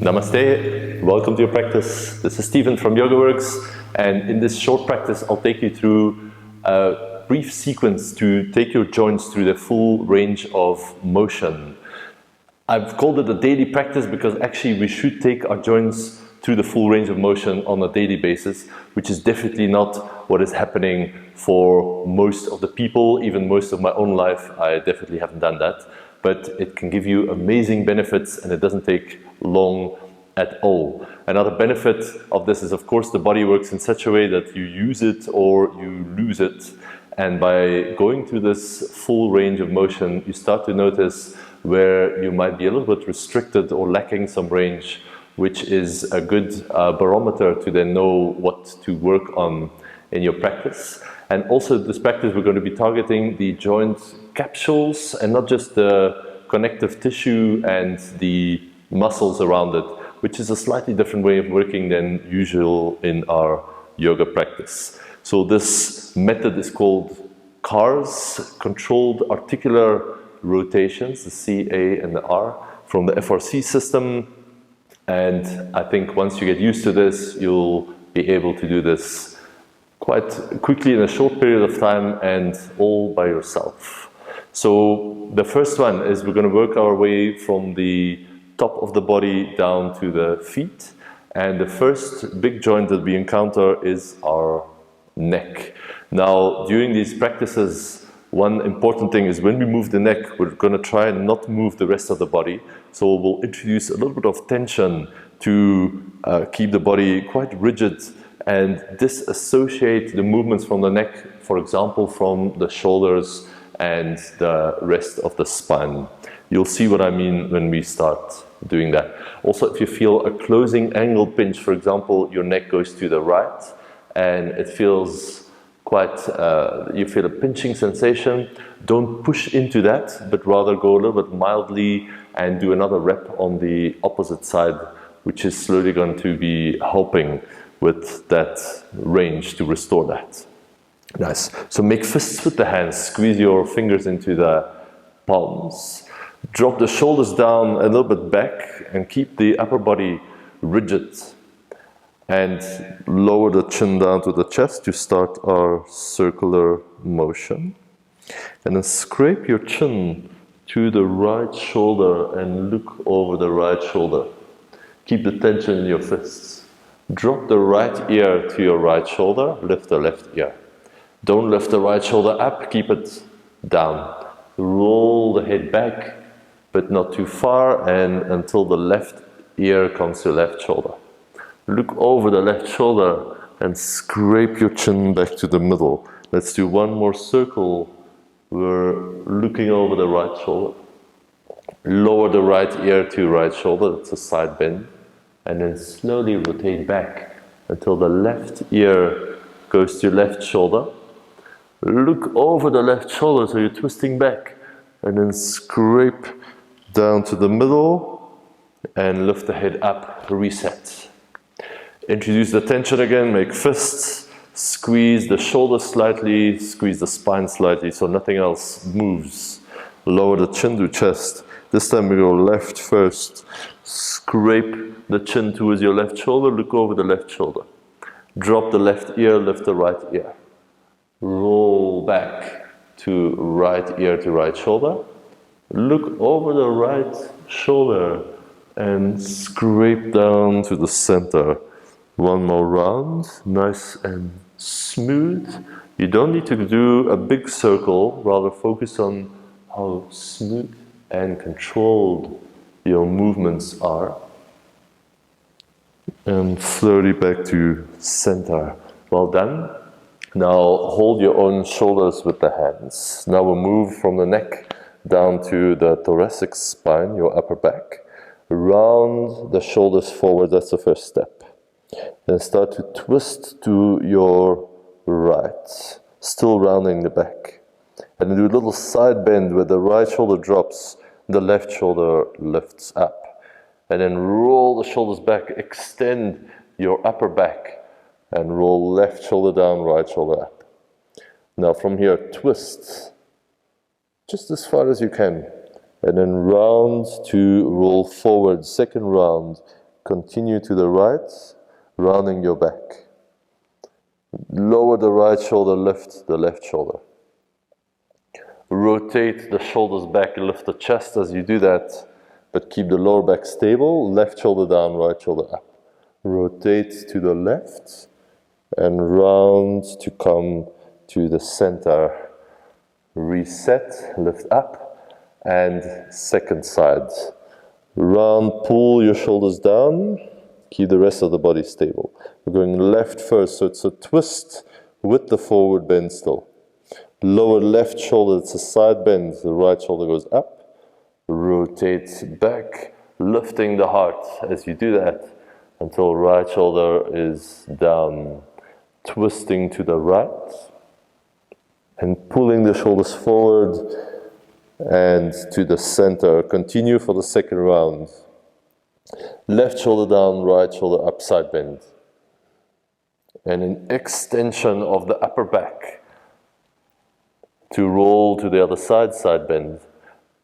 Namaste, welcome to your practice. This is Stephen from YogaWorks, and in this short practice I'll take you through a brief sequence to take your joints through the full range of motion. I've called it a daily practice because actually we should take our joints through the full range of motion on a daily basis, which is definitely not what is happening for most of the people. Even most of my own life, I definitely haven't done that. But it can give you amazing benefits and it doesn't take long at all. Another benefit of this is, of course, the body works in such a way that you use it or you lose it. And by going through this full range of motion, you start to notice where you might be a little bit restricted or lacking some range, which is a good barometer to then know what to work on in your practice. And also this practice we're going to be targeting the joint capsules and not just the connective tissue and the muscles around it, which is a slightly different way of working than usual in our yoga practice. So this method is called CARS, Controlled Articular Rotations, the C, A and the R, from the FRC system. And I think once you get used to this, you'll be able to do this quite quickly in a short period of time and all by yourself. So the first one is we're going to work our way from the top of the body down to the feet. And the first big joint that we encounter is our neck. Now, during these practices, one important thing is when we move the neck, we're going to try and not move the rest of the body. So we'll introduce a little bit of tension to keep the body quite rigid and disassociate the movements from the neck, for example, from the shoulders and the rest of the spine. You'll see what I mean when we start doing that. Also, if you feel a closing angle pinch, for example, your neck goes to the right and it feels quite, you feel a pinching sensation, don't push into that, but rather go a little bit mildly and do another rep on the opposite side, which is slowly going to be helping with that range to restore that. Nice. So make fists with the hands, squeeze your fingers into the palms. Drop the shoulders down a little bit back and keep the upper body rigid. And lower the chin down to the chest to start our circular motion. And then scrape your chin to the right shoulder and look over the right shoulder. Keep the tension in your fists. Drop the right ear to your right shoulder, lift the left ear. Don't lift the right shoulder up, keep it down. Roll the head back, but not too far, and until the left ear comes to left shoulder. Look over the left shoulder and scrape your chin back to the middle. Let's do one more circle. We're looking over the right shoulder. Lower the right ear to right shoulder, that's a side bend. And then slowly rotate back until the left ear goes to left shoulder. Look over the left shoulder so you're twisting back. And then scrape down to the middle and lift the head up, reset. Introduce the tension again, make fists, squeeze the shoulders slightly, squeeze the spine slightly so nothing else moves. Lower the chin to chest. This time we go left first. Scrape the chin towards your left shoulder, look over the left shoulder. Drop the left ear, lift the right ear. Roll back to right ear to right shoulder. Look over the right shoulder and scrape down to the center. One more round, nice and smooth. You don't need to do a big circle, rather focus on how smooth and controlled your movements are. And slowly back to center. Well done. Now hold your own shoulders with the hands. Now we'll move from the neck down to the thoracic spine, your upper back. Round the shoulders forward, that's the first step. Then start to twist to your right, still rounding the back. And then do a little side bend where the right shoulder drops, the left shoulder lifts up. And then roll the shoulders back, extend your upper back, and roll left shoulder down, right shoulder up. Now from here, twist just as far as you can. And then round to roll forward, second round, continue to the right, rounding your back. Lower the right shoulder, lift the left shoulder. Rotate the shoulders back, lift the chest as you do that, but keep the lower back stable. Left shoulder down, right shoulder up. Rotate to the left and round to come to the center. Reset, lift up, and second side. Round, pull your shoulders down, keep the rest of the body stable. We're going left first, so it's a twist with the forward bend still. Lower left shoulder, it's a side bend, the right shoulder goes up. Rotate back, lifting the heart as you do that until right shoulder is down. Twisting to the right and pulling the shoulders forward and to the center. Continue for the second round. Left shoulder down, right shoulder up, side bend. And an extension of the upper back to roll to the other side, side bend.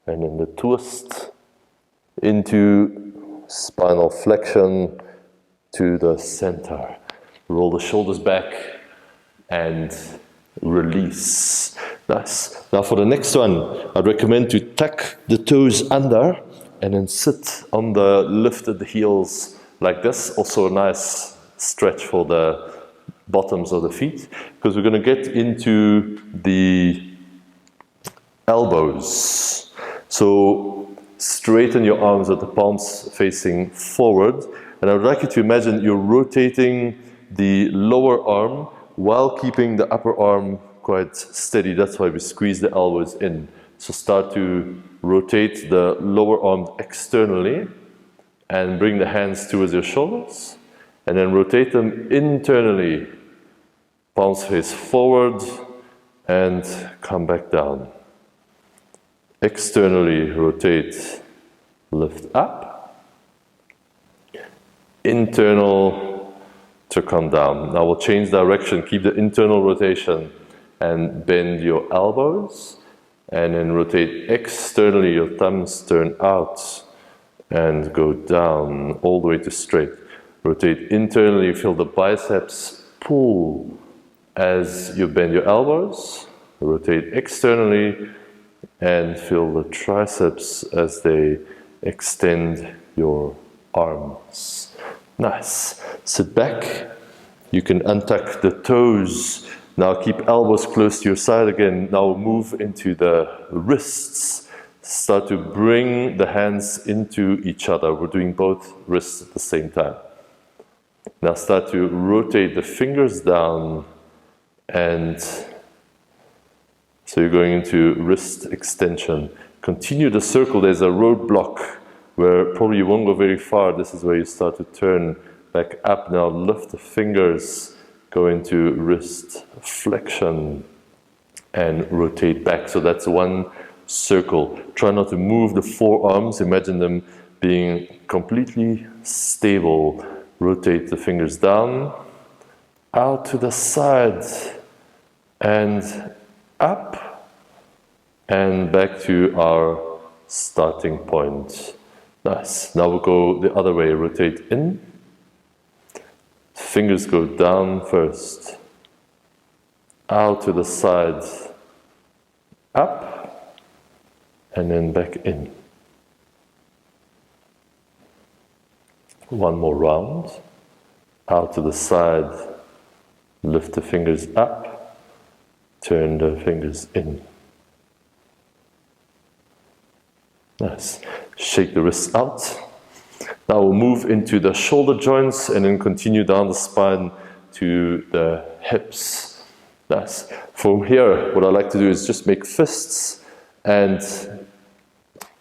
And then the twist into spinal flexion to the center. Roll the shoulders back and release. Nice. Now for the next one, I'd recommend to tuck the toes under and then sit on the lifted heels like this. Also a nice stretch for the bottoms of the feet, because we're going to get into the elbows. So straighten your arms with the palms facing forward. And I would like you to imagine you're rotating the lower arm while keeping the upper arm quite steady. That's why we squeeze the elbows in. So start to rotate the lower arm externally and bring the hands towards your shoulders. And then rotate them internally. Palms face forward and come back down. Externally rotate, lift up. Internal to come down. Now we'll change direction, keep the internal rotation and bend your elbows. And then rotate externally, your thumbs turn out and go down all the way to straight. Rotate internally, feel the biceps pull as you bend your elbows. Rotate externally and feel the triceps as they extend your arms. Nice. Sit back. You can untuck the toes. Now keep elbows close to your side again. Now move into the wrists. Start to bring the hands into each other. We're doing both wrists at the same time. Now start to rotate the fingers down, and so you're going into wrist extension. Continue the circle. There's a roadblock where probably you won't go very far. This is where you start to turn back up. Now lift the fingers, go into wrist flexion and rotate back. So that's one circle. Try not to move the forearms. Imagine them being completely stable. Rotate the fingers down, out to the side, and up, and back to our starting point. Nice. Now we'll go the other way. Rotate in. Fingers go down first, out to the side, up, and then back in. One more round, out to the side, lift the fingers up, turn the fingers in. Nice. Shake the wrists out. Now we'll move into the shoulder joints and then continue down the spine to the hips. Nice. From here, what I like to do is just make fists and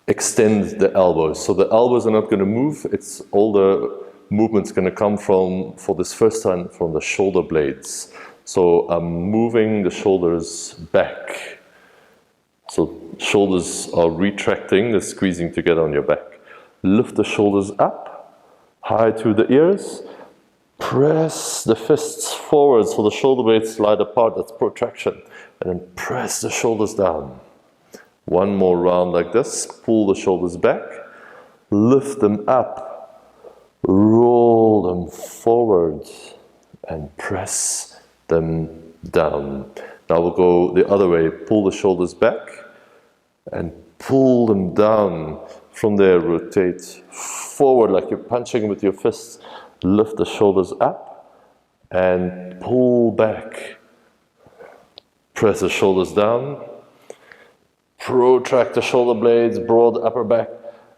extend the elbows. So the elbows are not going to move. It's all the movement's going to come from, for this first time, from the shoulder blades. So I'm moving the shoulders back. So shoulders are retracting, they're squeezing together on your back. Lift the shoulders up, high to the ears. Press the fists forward so the shoulder blades slide apart, that's protraction. And then press the shoulders down. One more round like this, pull the shoulders back, lift them up, roll them forward and press them down. Now we'll go the other way. Pull the shoulders back and pull them down. From there, rotate forward like you're punching with your fists. Lift the shoulders up and pull back. Press the shoulders down. Protract the shoulder blades, broad upper back,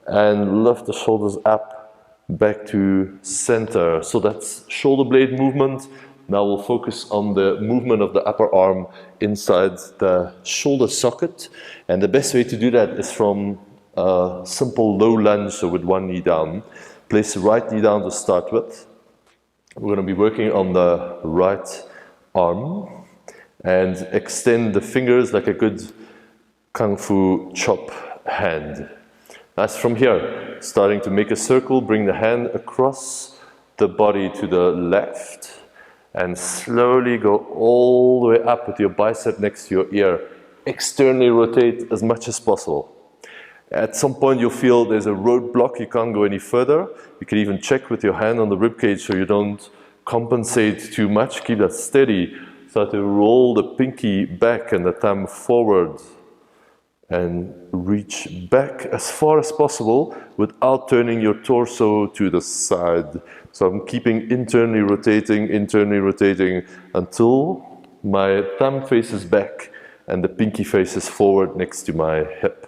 and lift the shoulders up back to center. So that's shoulder blade movement. Now we'll focus on the movement of the upper arm inside the shoulder socket. And the best way to do that is from a simple low lunge, so with one knee down. Place the right knee down to start with. We're going to be working on the right arm and extend the fingers like a good Kung Fu chop hand. That's from here, starting to make a circle, bring the hand across the body to the left and slowly go all the way up with your bicep next to your ear. Externally rotate as much as possible. At some point you'll feel there's a roadblock, you can't go any further. You can even check with your hand on the ribcage so you don't compensate too much. Keep that steady. Start to roll the pinky back and the thumb forward. And reach back as far as possible without turning your torso to the side. So I'm keeping internally rotating until my thumb faces back and the pinky faces forward next to my hip.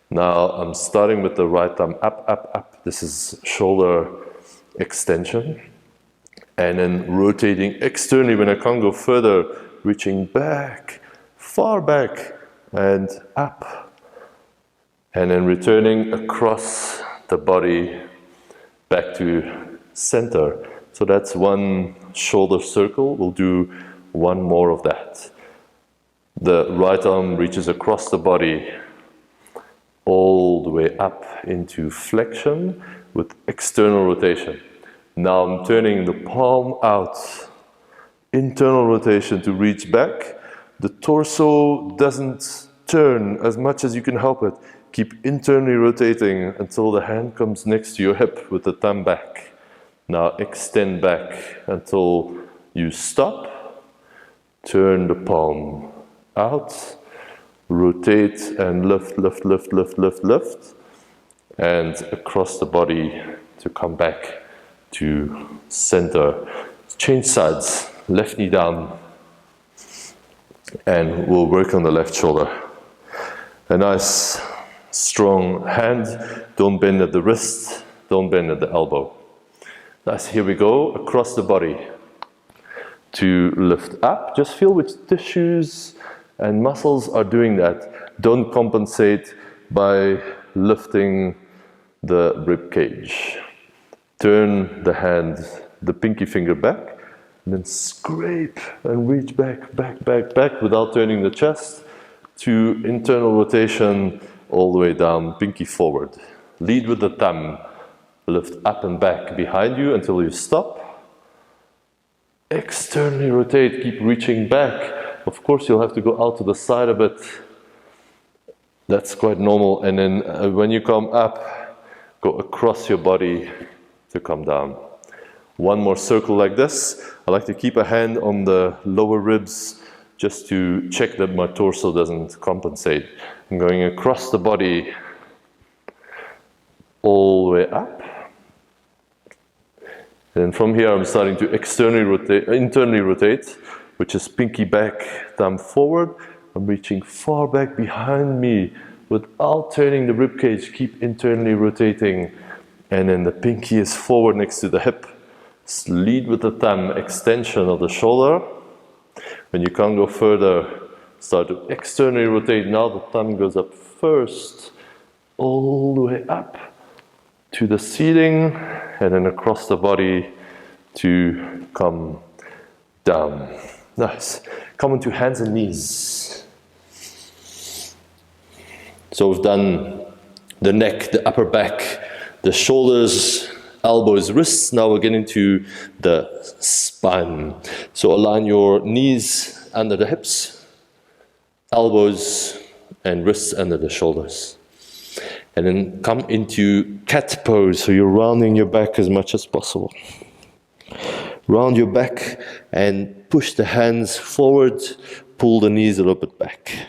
Now I'm starting with the right thumb up, up, up. This is shoulder extension. And then rotating externally when I can't go further, reaching back, far back, and up, and then returning across the body back to center. So that's one shoulder circle. We'll do one more of that. The right arm reaches across the body all the way up into flexion with external rotation. Now I'm turning the palm out, internal rotation to reach back. The torso doesn't turn as much as you can help it. Keep internally rotating until the hand comes next to your hip with the thumb back. Now extend back until you stop. Turn the palm out. Rotate and lift, lift, lift, lift, lift, lift. And across the body to come back to center. Change sides. Left knee down. And we'll work on the left shoulder. A nice strong hand. Don't bend at the wrist. Don't bend at the elbow. Nice. Here we go. Across the body to lift up. Just feel which tissues and muscles are doing that. Don't compensate by lifting the rib cage. Turn the hand, the pinky finger back. And then scrape and reach back, back, back, back without turning the chest to internal rotation all the way down, pinky forward. Lead with the thumb. Lift up and back behind you until you stop. Externally rotate, keep reaching back. Of course, you'll have to go out to the side a bit. That's quite normal. And then when you come up, go across your body to come down. One more circle like this. I like to keep a hand on the lower ribs just to check that my torso doesn't compensate. I'm going across the body all the way up. And from here I'm starting to internally rotate, which is pinky back, thumb forward. I'm reaching far back behind me without turning the rib cage. Keep internally rotating. And then the pinky is forward next to the hip. Lead with the thumb, extension of the shoulder. When you can't go further, start to externally rotate. Now the thumb goes up first, all the way up to the ceiling, and then across the body to come down. Nice. Come onto hands and knees. So we've done the neck, the upper back, the shoulders, elbows, wrists. Now we're getting to the spine. So align your knees under the hips, elbows and wrists under the shoulders. And then come into cat pose, so you're rounding your back as much as possible. Round your back and push the hands forward, pull the knees a little bit back.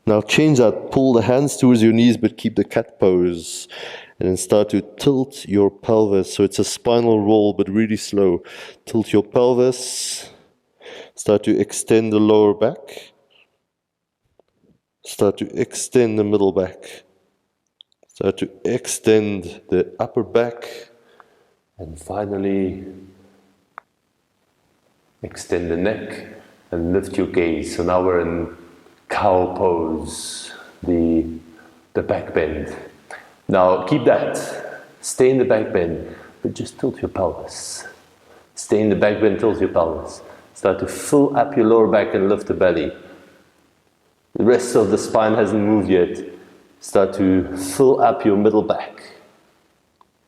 Now change that, pull the hands towards your knees but keep the cat pose. And then start to tilt your pelvis, so it's a spinal roll but really slow. Tilt your pelvis, start to extend the lower back. Start to extend the middle back. Start to extend the upper back. And finally, extend the neck and lift your gaze. So now we're in cow pose, the back bend. Now keep that. Stay in the back bend, but just tilt your pelvis. Stay in the back bend, tilt your pelvis. Start to fill up your lower back and lift the belly. The rest of the spine hasn't moved yet. Start to fill up your middle back.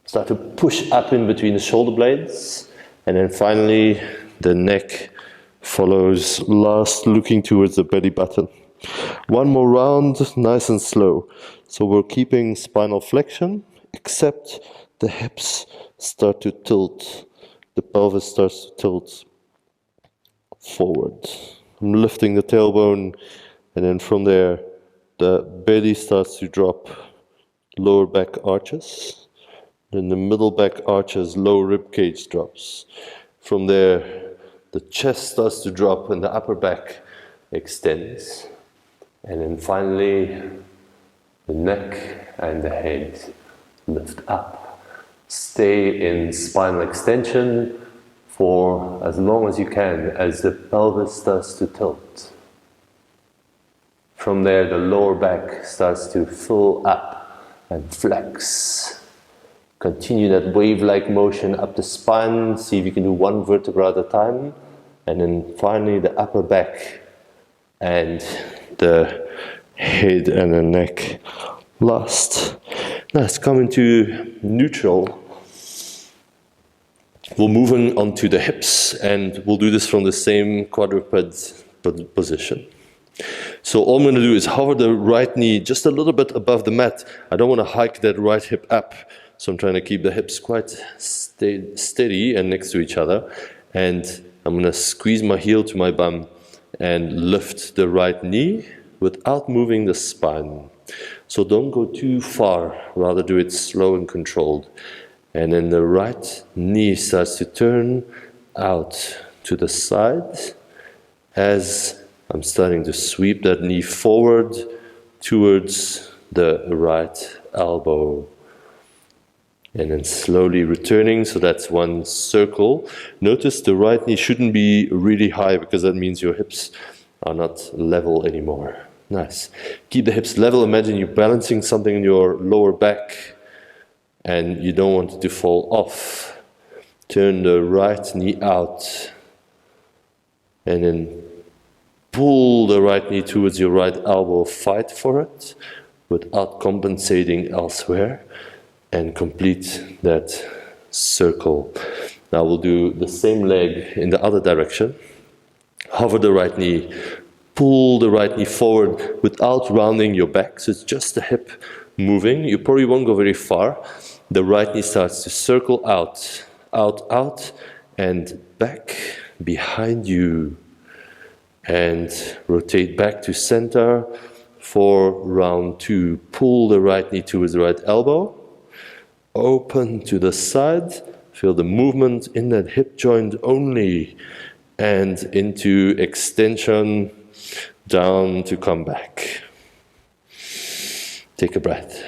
Start to push up in between the shoulder blades. And then finally, the neck follows last, looking towards the belly button. One more round, nice and slow. So we're keeping spinal flexion, except the hips start to tilt. The pelvis starts to tilt forward. I'm lifting the tailbone, and then from there, the belly starts to drop, lower back arches. Then the middle back arches, lower rib cage drops. From there, the chest starts to drop and the upper back extends. And then finally, the neck and the head lift up. Stay in spinal extension for as long as you can as the pelvis starts to tilt. From there, the lower back starts to fill up and flex. Continue that wave-like motion up the spine. See if you can do one vertebra at a time. And then finally the upper back and the head and the neck last. Now let's come into neutral. We're moving onto the hips, and we'll do this from the same quadruped position. So all I'm going to do is hover the right knee just a little bit above the mat. I don't want to hike that right hip up. So I'm trying to keep the hips quite steady and next to each other. And I'm going to squeeze my heel to my bum and lift the right knee without moving the spine. So don't go too far, rather do it slow and controlled. And then the right knee starts to turn out to the side as I'm starting to sweep that knee forward towards the right elbow. And then slowly returning, so that's one circle. Notice the right knee shouldn't be really high because that means your hips are not level anymore. Nice. Keep the hips level. Imagine you're balancing something in your lower back and you don't want it to fall off. Turn the right knee out and then pull the right knee towards your right elbow. Fight for it without compensating elsewhere. And complete that circle. Now we'll do the same leg in the other direction. Hover the right knee, pull the right knee forward without rounding your back, so it's just the hip moving. You probably won't go very far. The right knee starts to circle out, out, out, and back behind you. And rotate back to center for round 2. Pull the right knee towards the right elbow. Open to the side, feel the movement in that hip joint only, and into extension, down to come back. Take a breath.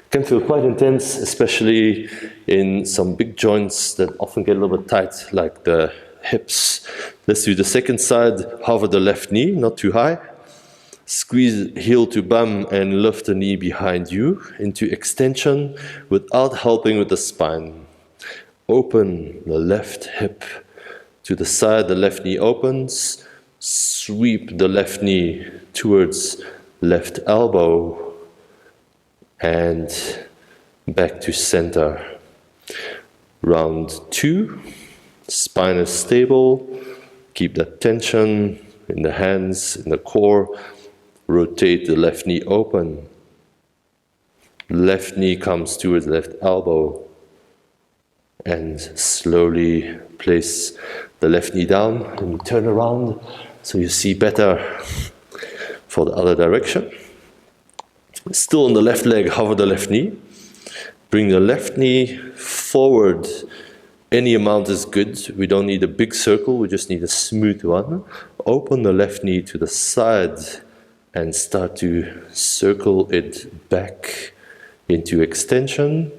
Can feel quite intense, especially in some big joints that often get a little bit tight, like the hips. Let's do the second side. Hover the left knee, not too high. Squeeze heel to bum and lift the knee behind you into extension without helping with the spine. Open the left hip to the side, the left knee opens. Sweep the left knee towards left elbow and back to center. Round 2, spine is stable. Keep that tension in the hands, in the core. rotate the left knee open. Left knee comes towards left elbow. And slowly place the left knee down and turn around so you see better for the other direction. Still on the left leg, hover the left knee. Bring the left knee forward. Any amount is good. We don't need a big circle, we just need a smooth one. Open the left knee to the side and start to circle it back into extension.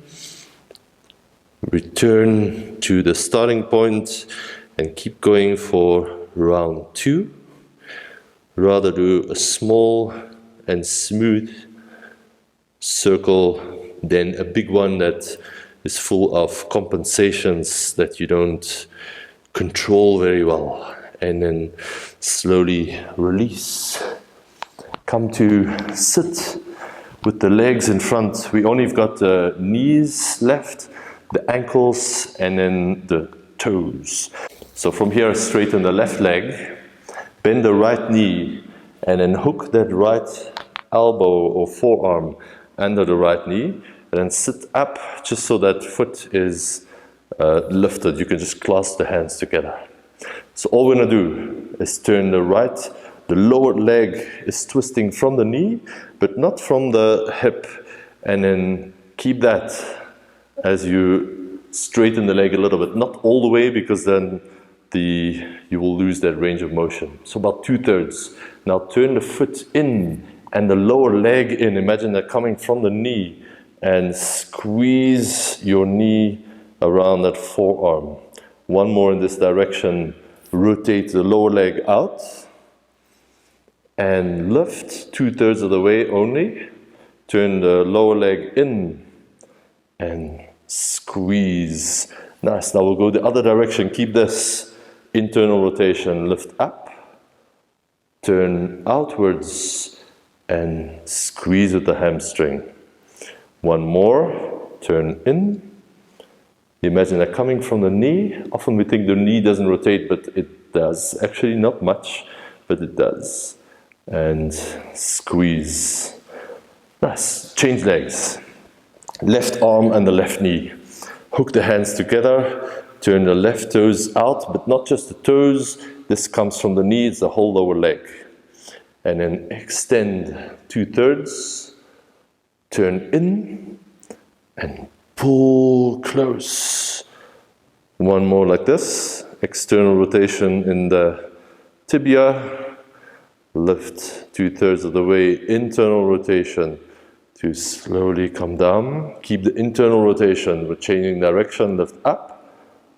Return to the starting point and keep going for round 2. Rather do a small and smooth circle than a big one that is full of compensations that you don't control very well. And then slowly release. Come to sit with the legs in front. We only have got the knees left, the ankles, and then the toes. So from here, straighten the left leg, bend the right knee, and then hook that right elbow or forearm under the right knee, and then sit up just so that foot is lifted. You can just clasp the hands together. So all we're gonna do is turn the lower leg is twisting from the knee, but not from the hip. And then keep that as you straighten the leg a little bit, not all the way, because then you will lose that range of motion. So about 2/3. Now turn the foot in and the lower leg in. Imagine that coming from the knee, and squeeze your knee around that forearm. One more in this direction. Rotate the lower leg out and lift 2/3 of the way only. Turn the lower leg in and squeeze. Nice. Now we'll go the other direction. Keep this internal rotation. Lift up, turn outwards, and squeeze with the hamstring. One more. Turn in. Imagine that coming from the knee. Often we think the knee doesn't rotate, but it does. Actually, not much, but it does. And squeeze. Nice. Change legs. Left arm and the left knee. Hook the hands together. Turn the left toes out, but not just the toes. This comes from the knee, it's the whole lower leg. And then extend 2/3. Turn in and pull close. One more like this. External rotation in the tibia. Lift 2/3 of the way. Internal rotation to slowly come down. Keep the internal rotation. We're changing direction. Lift up.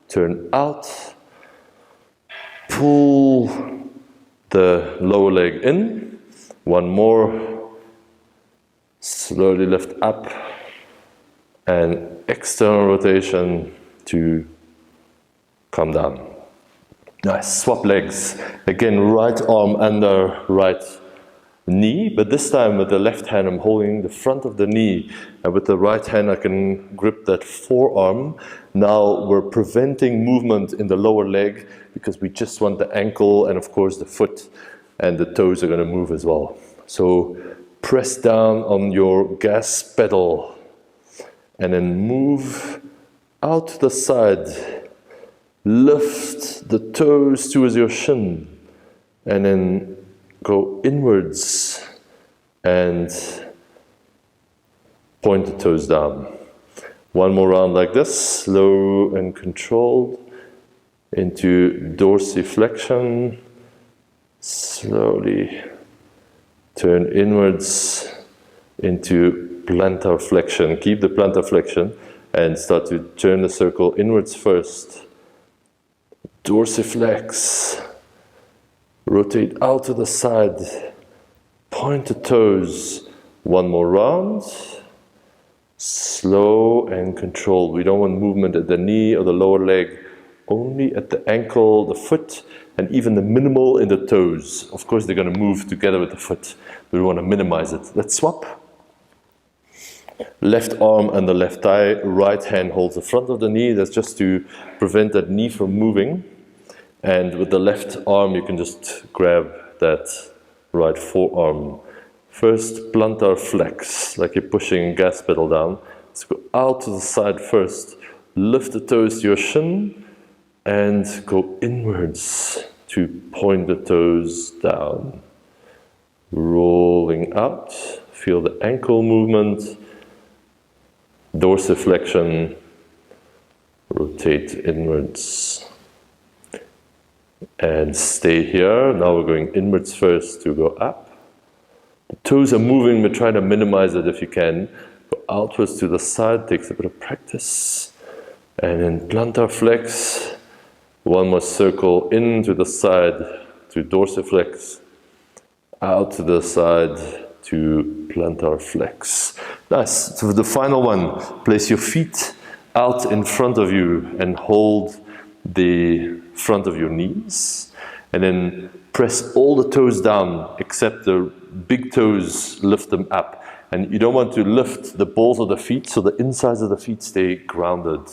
Turn out. Pull the lower leg in. One more. Slowly lift up. And external rotation to come down. Nice. Swap legs. Again, right arm under right knee, but this time with the left hand I'm holding the front of the knee, and with the right hand I can grip that forearm. Now we're preventing movement in the lower leg because we just want the ankle and of course the foot and the toes are going to move as well. So press down on your gas pedal and then move out to the side. Lift the toes towards your shin and then go inwards and point the toes down. One more round like this, slow and controlled, into dorsiflexion. Slowly turn inwards into plantar flexion. Keep the plantar flexion and start to turn the circle inwards first. Dorsiflex. Rotate out to the side. Point the toes. One more round. Slow and controlled. We don't want movement at the knee or the lower leg. Only at the ankle, the foot, and even the minimal in the toes. Of course, they're going to move together with the foot. We want to minimize it. Let's swap. Left arm and the left thigh. Right hand holds the front of the knee. That's just to prevent that knee from moving. And with the left arm, you can just grab that right forearm First, plantar flex, like you're pushing a gas pedal down. Let's go out to the side first. Lift the toes to your shin and go inwards to point the toes down. Rolling out, feel the ankle movement, dorsiflexion, rotate inwards. And stay here. Now we're going inwards first to go up. The toes are moving, but try to minimize it if you can. Go outwards to the side, takes a bit of practice. And then plantar flex. One more circle into the side to dorsiflex. Out to the side to plantar flex. Nice. So for the final one, place your feet out in front of you and hold the front of your knees. And then press all the toes down except the big toes, lift them up. And you don't want to lift the balls of the feet, so the insides of the feet stay grounded.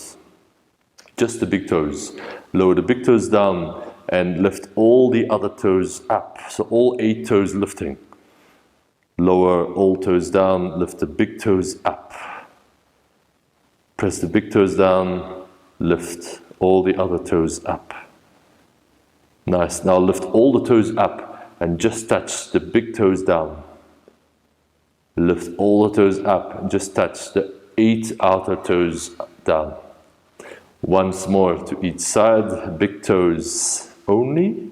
Just the big toes. Lower the big toes down and lift all the other toes up. So all 8 toes lifting. Lower all toes down, lift the big toes up. Press the big toes down, lift all the other toes up. Nice. Now lift all the toes up and just touch the big toes down. Lift all the toes up and just touch the 8 outer toes down. Once more to each side, big toes only.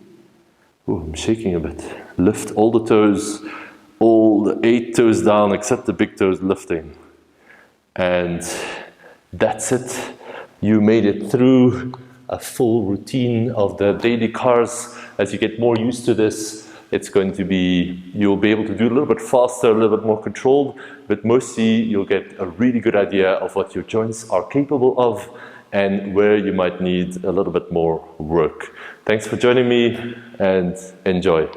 Oh, I'm shaking a bit. Lift all the toes, all the 8 toes down except the big toes lifting. And that's it. You made it through a full routine of the daily cars. As you get more used to this, it's going to be, you'll be able to do a little bit faster, a little bit more controlled, but mostly you'll get a really good idea of what your joints are capable of and where you might need a little bit more work. Thanks for joining me and enjoy.